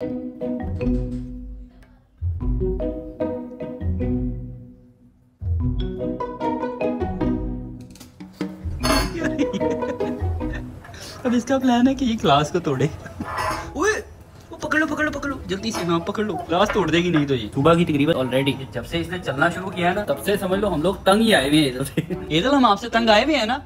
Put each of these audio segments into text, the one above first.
अब इसका प्लान है कि ये क्लास को तोड़े। ओए वो पकड़ लो जल्दी से। हाँ पकड़ लो, क्लास तोड़ देगी नहीं तो ये। सुबह की तकरीबन ऑलरेडी जब से इसने चलना शुरू किया है ना, तब से समझ लो हम लोग तंग ही आए हुए हैं इधर से। इधर हम आपसे तंग आए हुए हैं ना।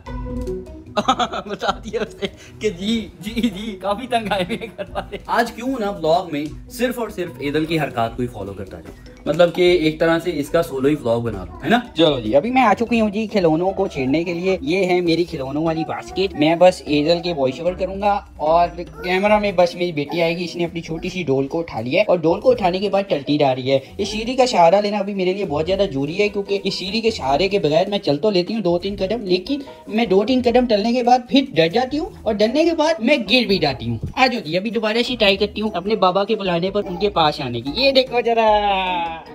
बता दिया उसने कि जी काफी तंग आए हुए हैं घर वाले। आज क्यों ना व्लॉग में सिर्फ और सिर्फ ईदल की हरकत को ही फॉलो करता जाऊं, मतलब कि एक तरह से इसका सोलो ही व्लॉग बना लूं, है ना। चलो जी, अभी मैं आ चुकी हूँ जी खिलौनों को छेड़ने के लिए। ये है मेरी खिलौनों वाली बास्केट। मैं बस ईदल के वॉइस ओवर करूंगा और कैमरा में बस मेरी बेटी आएगी। इसने अपनी छोटी सी डोल को उठा लिया है और डोल को उठाने के बाद टलती जा रही है। इस सीढ़ी का सहारा लेना अभी मेरे लिए बहुत ज्यादा जरूरी है, क्योंकि इस सीढ़ी के सहारे के बगैर मैं चल तो लेती हूँ 2-3 कदम, लेकिन मैं 2-3 कदम चलने के बाद फिर डर जाती हूँ और डरने के बाद मैं गिर भी जाती हूँ। आ जाओ जी, अभी दोबारा से ट्राई करती हूँ अपने बाबा के बुलाने पर उनके पास आने की। ये देखो जरा,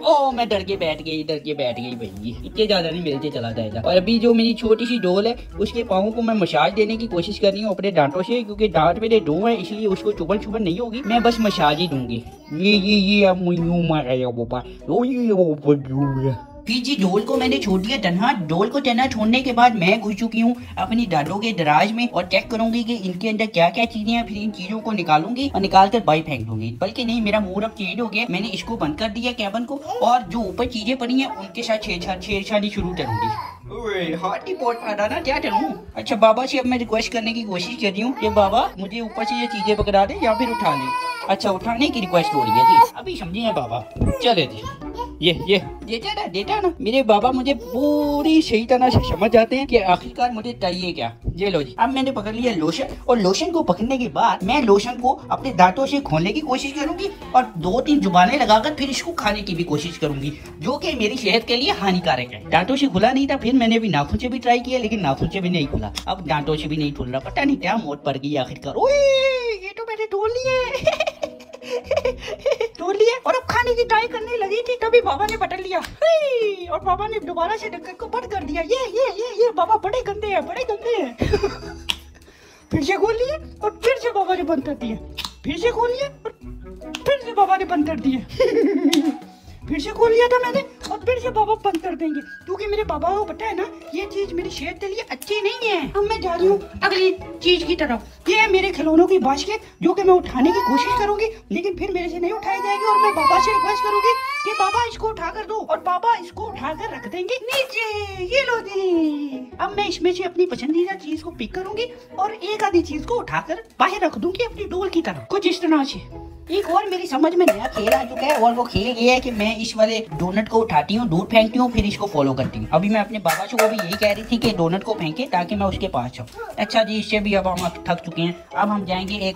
ओ मैं डर के बैठ गई भाई। इतने ज्यादा नहीं मिलते चला जाएगा। और अभी जो मेरी छोटी सी डोल है उसके पाँव को मैं मसाज देने की कोशिश कर रही हूँ अपने दांतों से, क्योंकि दांत मेरे दो है इसलिए उसको चुभन नहीं होगी। मैं बस मसाज ही दूंगी। ये अब फिर जी डोल को मैंने छोड़ दिया तन्हा। डोल को तन्हा छोड़ने के बाद मैं घुस चुकी हूँ अपनी दादों के दराज में और चेक करूंगी कि इनके अंदर क्या क्या चीजें हैं। फिर इन चीजों को निकालूंगी और निकाल कर बाई फेंक दूंगी। बल्कि नहीं, मेरा मूड अब चेंज हो गया। मैंने इसको बंद कर दिया कैबिन को, और जो ऊपर चीजें पड़ी हैं उनके साथ छेड़छाड़ी शुरू करूंगी। हाथी पोट फाड़ा ना, क्या करूँ। अच्छा, बाबा से अब मैं रिक्वेस्ट करने की कोशिश कर रही हूँ कि बाबा मुझे ऊपर से ये चीजें पकड़ा दे या फिर उठा ले। अच्छा, उठाने की रिक्वेस्ट हो रही है जी, अभी समझे हैं बाबा। चले जी, ये देता ना मेरे बाबा मुझे पूरी सही तरह से समझ जाते हैं कि आखिरकार मुझे चाहिए क्या। ये लो जी, अब मैंने पकड़ लिया लोशन, और लोशन को पकड़ने के बाद मैं लोशन को अपने दांतों से खोलने की कोशिश करूंगी और 2-3 जुबानें लगाकर फिर इसको खाने की भी कोशिश करूंगी, जो कि मेरी सेहत के लिए हानिकारक है। दांतों से खुला नहीं था, फिर मैंने भी नाखून से भी ट्राई किया, लेकिन नाखून से भी नहीं खुला। अब दांतों से भी नहीं खुल रहा, पता नहीं क्या मौत पड़ गई आखिरकार। ओए ये तो मैंने तोड़ लिए तोड़ लिए। और अब खाने की ट्राई करने लगी थी, तभी बाबा ने पकड़ लिया और बाबा ने दोबारा से ढक्कन को बंद कर दिया। ये बाबा बड़े गंदे हैं फिर से खोल लिए और फिर से बाबा ने बंद कर दिए। फिर से खोल लिए और फिर से बाबा ने बंद कर दिए। फिर से खोल लिया था मैंने और फिर से बाबा बंद कर देंगे, क्योंकि मेरे बाबा को पता है ना ये चीज मेरी सेहत के लिए अच्छी नहीं है। अब मैं जा रही हूँ अगली चीज की तरफ। ये है मेरे खिलौनों की बास्केट, जो कि मैं उठाने की कोशिश करूंगी, लेकिन फिर मेरे से नहीं उठाई जाएगी और मैं बाबा से रिक्वेस्ट करूंगी कि बाबा इसको उठा कर दो, और बाबा इसको उठाकर रख देंगे नीचे। ये लो जी, अब मैं इसमें से अपनी पसंदीदा चीज को पिक करूंगी और एक आधी चीज को उठाकर बाहर रख दूंगी अपनी डोल की तरफ, कुछ इस तरह से। एक और मेरी समझ में नया खेल आ चुका है, और वो खेल ये है कि मैं इस वाले डोनट को उठाती हूँ, दूर फेंकती हूँ, फिर इसको फॉलो करती हूँ। अभी मैं अपने बाबा से वो भी यही कह रही थी कि डोनट को फेंके ताकि मैं उसके पास जाऊँ। अच्छा जी, इससे भी अब हम थक चुके हैं। अब हम जाएंगे एक